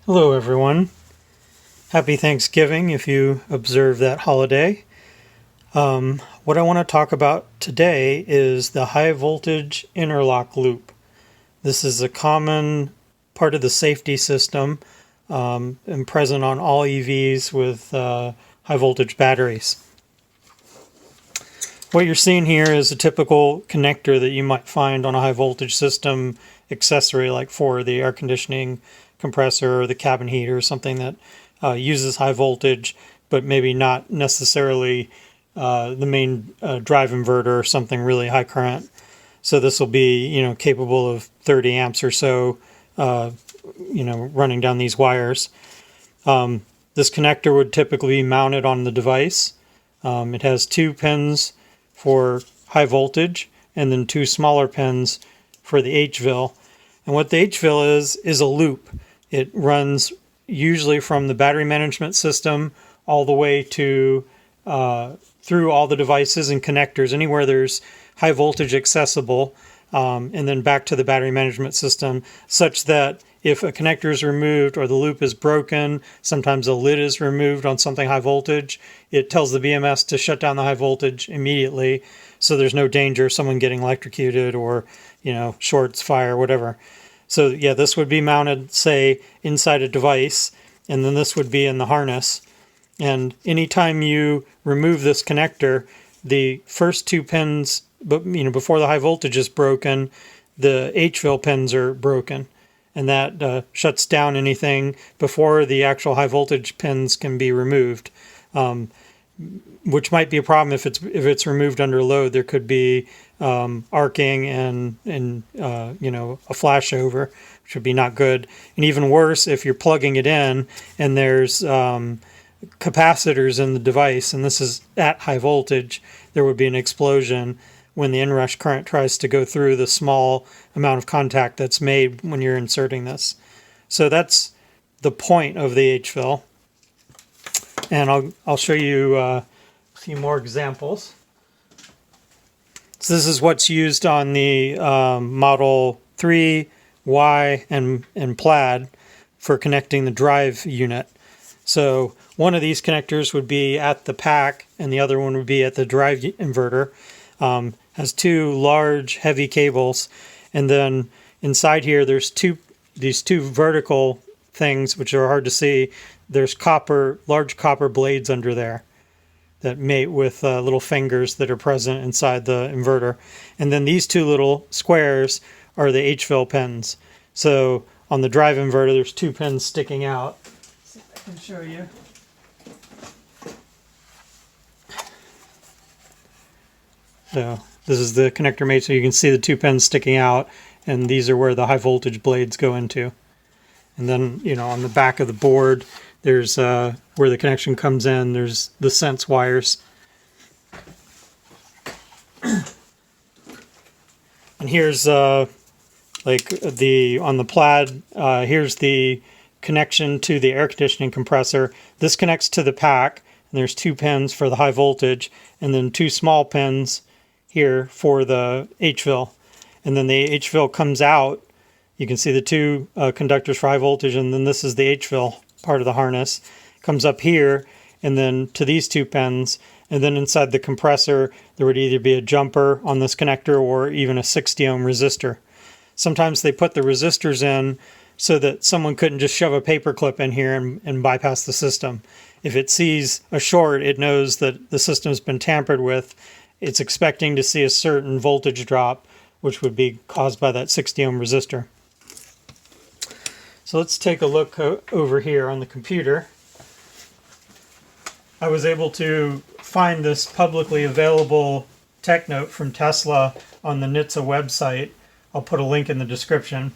Hello everyone. Happy Thanksgiving if you observe that holiday. What I want to talk about today is the high voltage interlock loop. This is a common part of the safety system and present on all EVs with high voltage batteries. What you're seeing here is a typical connector that you might find on a high voltage system accessory, like for the air conditioning compressor or the cabin heater, something that uses high voltage, but maybe not necessarily the main drive inverter or something really high current. So this will be, capable of 30 amps or so, running down these wires. This connector would typically be mounted on the device. It has 2 pins for high voltage and then 2 smaller pins for the HVIL. And what the HVIL is a loop. It runs usually from the battery management system all the way to through all the devices and connectors, anywhere there's high voltage accessible, and then back to the battery management system, such that if a connector is removed or the loop is broken, sometimes a lid is removed on something high voltage, it tells the BMS to shut down the high voltage immediately, so there's no danger of someone getting electrocuted or, shorts, fire, whatever. So yeah, this would be mounted, say, inside a device, and then this would be in the harness. And anytime you remove this connector, the first 2 pins, before the high voltage is broken, the HVIL pins are broken. And that shuts down anything before the actual high voltage pins can be removed. Which might be a problem if it's removed under load. There could be arcing and a flashover, which would be not good. And even worse if you're plugging it in and there's capacitors in the device, and this is at high voltage, there would be an explosion when the inrush current tries to go through the small amount of contact that's made when you're inserting this. So that's the point of the HVIL. And I'll show you a few more examples. So this is what's used on the Model 3, Y, and Plaid for connecting the drive unit. So one of these connectors would be at the pack, and the other one would be at the drive inverter. Has 2 large, heavy cables, and then inside here there's these two vertical things which are hard to see. There's large copper blades under there that mate with little fingers that are present inside the inverter. And then these 2 little squares are the HVIL pins. So on the drive inverter, there's 2 pins sticking out. Let's see if I can show you. So this is the connector mate, so you can see the 2 pins sticking out, and these are where the high voltage blades go into. And then, on the back of the board, there's where the connection comes in, there's the sense wires. And here's on the Plaid, here's the connection to the air conditioning compressor. This connects to the pack, and there's 2 pins for the high voltage, and then 2 small pins here for the HVIL. And then the HVIL comes out. You can see the 2 conductors for high voltage, and then this is the HVIL part of the harness. Comes up here, and then to these 2 pins, and then inside the compressor there would either be a jumper on this connector or even a 60 ohm resistor. Sometimes they put the resistors in so that someone couldn't just shove a paper clip in here and bypass the system. If it sees a short, it knows that the system's been tampered with. It's expecting to see a certain voltage drop, which would be caused by that 60 ohm resistor. So let's take a look over here on the computer. I was able to find this publicly available tech note from Tesla on the NHTSA website. I'll put a link in the description.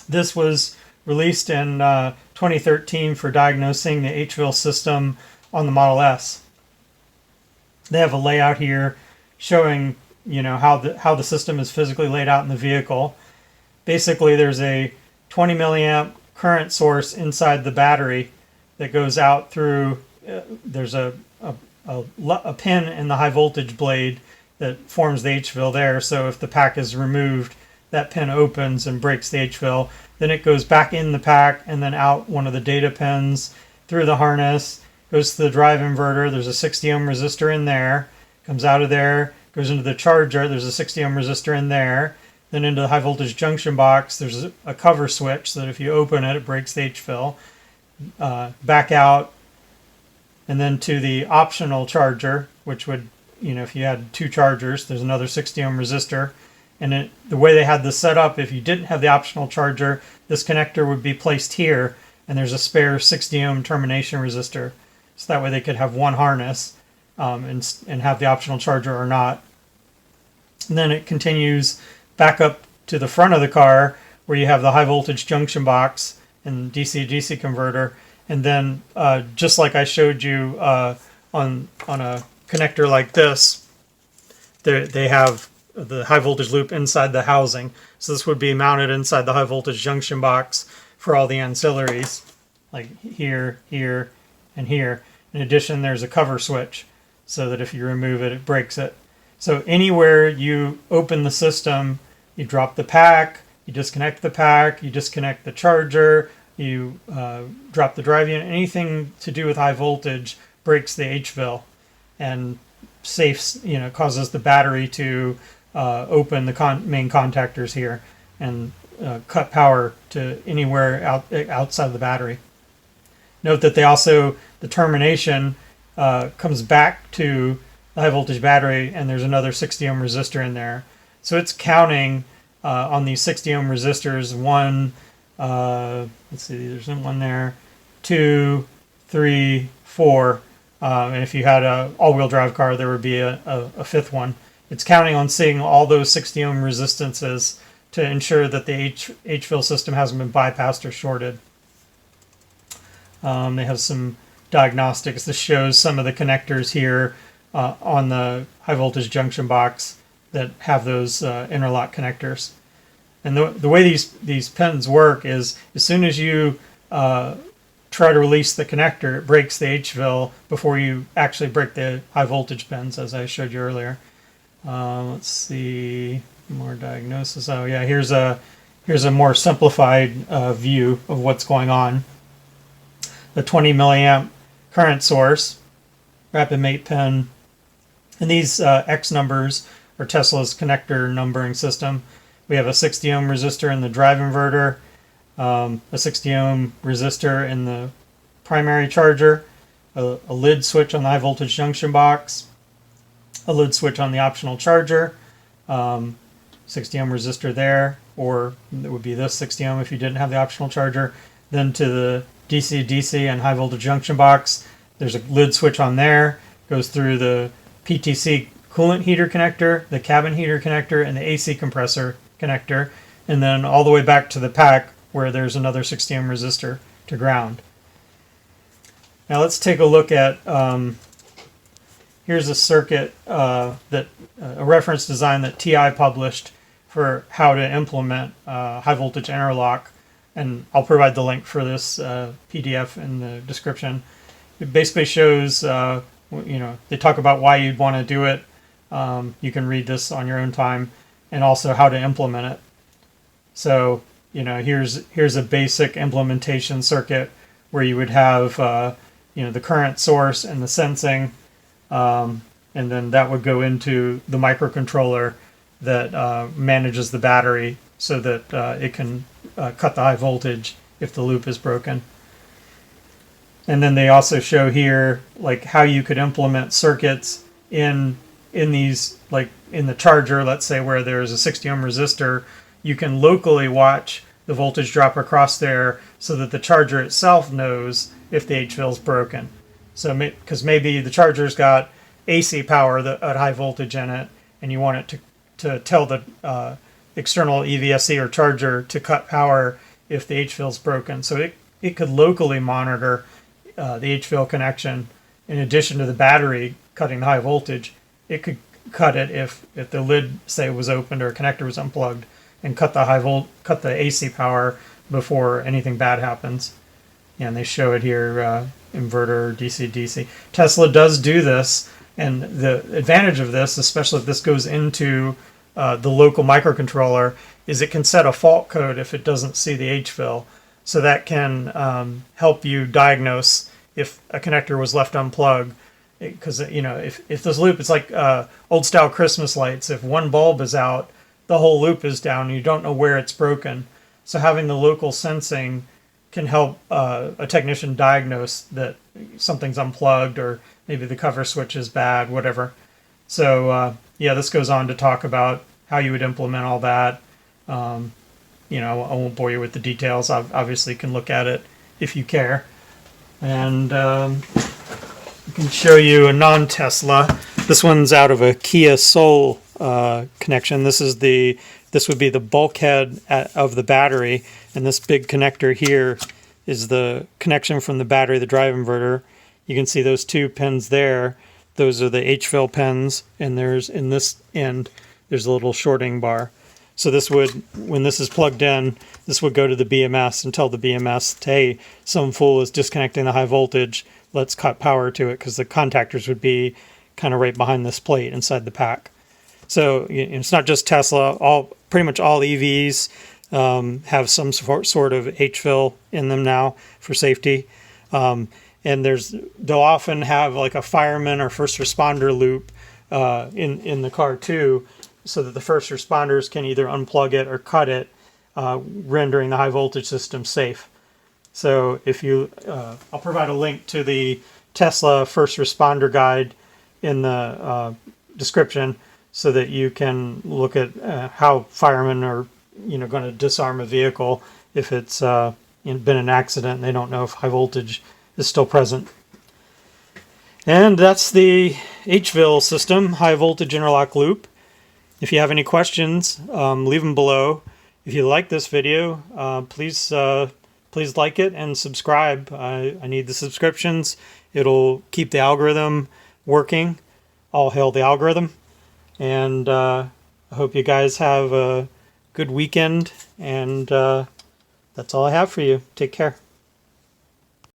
This was released in 2013 for diagnosing the HVIL system on the Model S. They have a layout here showing how the system is physically laid out in the vehicle. Basically, there's a 20 milliamp current source inside the battery that goes out through. There's a pin in the high voltage blade that forms the HVIL there. So if the pack is removed, that pin opens and breaks the HVIL. Then it goes back in the pack and then out one of the data pins through the harness, goes to the drive inverter. There's a 60 ohm resistor in there, comes out of there, goes into the charger. There's a 60 ohm resistor in there. Then into the high voltage junction box, there's a cover switch so that if you open it, it breaks the HVIL. Back out, and then to the optional charger, which would, if you had two chargers, there's another 60 ohm resistor. And the way they had this set up, if you didn't have the optional charger, this connector would be placed here, and there's a spare 60 ohm termination resistor. So that way they could have one harness and have the optional charger or not. And then it continues back up to the front of the car where you have the high voltage junction box and DC-DC converter. And then just like I showed you on a connector like this, they have the high voltage loop inside the housing. So this would be mounted inside the high voltage junction box for all the ancillaries, like here, here, and here. In addition, there's a cover switch so that if you remove it, it breaks it. So anywhere you open the system, you drop the pack, you disconnect the pack, you disconnect the charger, you drop the drive unit, anything to do with high voltage breaks the HVIL and causes the battery to open the main contactors here and cut power to anywhere outside of the battery. Note that the termination comes back to the high voltage battery, and there's another 60 ohm resistor in there. So it's counting on these 60 ohm resistors, let's see, there's one there, 2, 3, 4, and if you had an all-wheel drive car, there would be a fifth one. It's counting on seeing all those 60 ohm resistances to ensure that the HVIL system hasn't been bypassed or shorted. They have some diagnostics. This shows some of the connectors here on the high voltage junction box that have those interlock connectors. And the way these pins work is as soon as you try to release the connector, it breaks the HVIL before you actually break the high voltage pins, as I showed you earlier. Let's see, more diagnosis. Oh yeah, here's a more simplified view of what's going on. The 20 milliamp current source, rapid mate pin, and these X numbers are Tesla's connector numbering system. We have a 60 ohm resistor in the drive inverter, a 60 ohm resistor in the primary charger, a lid switch on the high voltage junction box, a lid switch on the optional charger, 60 ohm resistor there, or it would be this 60 ohm if you didn't have the optional charger. Then to the DC-DC and high voltage junction box, there's a lid switch on there, goes through the PTC coolant heater connector, the cabin heater connector, and the AC compressor connector, and then all the way back to the pack where there's another 60 ohm resistor to ground. Now let's take a look at, here's a circuit a reference design that TI published for how to implement high voltage interlock, and I'll provide the link for this PDF in the description. It basically shows, they talk about why you'd want to do it. You can read this on your own time, and also how to implement it. So, here's a basic implementation circuit where you would have, the current source and the sensing, and then that would go into the microcontroller that manages the battery so that it can cut the high voltage if the loop is broken. And then they also show here like how you could implement circuits in these, like in the charger, let's say where there's a 60 ohm resistor, you can locally watch the voltage drop across there so that the charger itself knows if the HVIL is broken. So because maybe the charger's got AC power at high voltage in it, and you want it to tell the external EVSE or charger to cut power if the HVIL is broken. So it could locally monitor the HVIL connection in addition to the battery cutting the high voltage. It could cut it if the lid, say, was opened or a connector was unplugged, and cut the AC power before anything bad happens. And they show it here, inverter, DC-DC. Tesla does do this, and the advantage of this, especially if this goes into the local microcontroller is it can set a fault code if it doesn't see the HVIL. So that can help you diagnose if a connector was left unplugged. Because, you know, if this loop, it's like old style Christmas lights. If one bulb is out, the whole loop is down and you don't know where it's broken. So having the local sensing can help a technician diagnose that something's unplugged or maybe the cover switch is bad, whatever. So, yeah, this goes on to talk about how you would implement all that. You know, I won't bore you with the details. Obviously, you can look at it if you care. And I can show you a non-Tesla. This one's out of a Kia Soul connection. This would be the bulkhead of the battery, and this big connector here is the connection from the battery, the drive inverter. You can see those two pins there. Those are the HVIL pins, and there's in this end there's a little shorting bar. So this would, when this is plugged in, this would go to the BMS and tell the BMS, hey, some fool is disconnecting the high voltage. Let's cut power to it, because the contactors would be kind of right behind this plate inside the pack. So it's not just Tesla. Pretty much all EVs have some sort of HVIL in them now for safety. And they'll often have like a fireman or first responder loop in the car too, so that the first responders can either unplug it or cut it, rendering the high voltage system safe. So if you, I'll provide a link to the Tesla first responder guide in the description, so that you can look at how firemen are, going to disarm a vehicle if it's been an accident and they don't know if high voltage is still present. And that's the HVIL system, High Voltage Interlock Loop. If you have any questions, leave them below. If you like this video, please like it and subscribe. I need the subscriptions. It'll keep the algorithm working. All hail the algorithm. And I hope you guys have a good weekend. And that's all I have for you. Take care.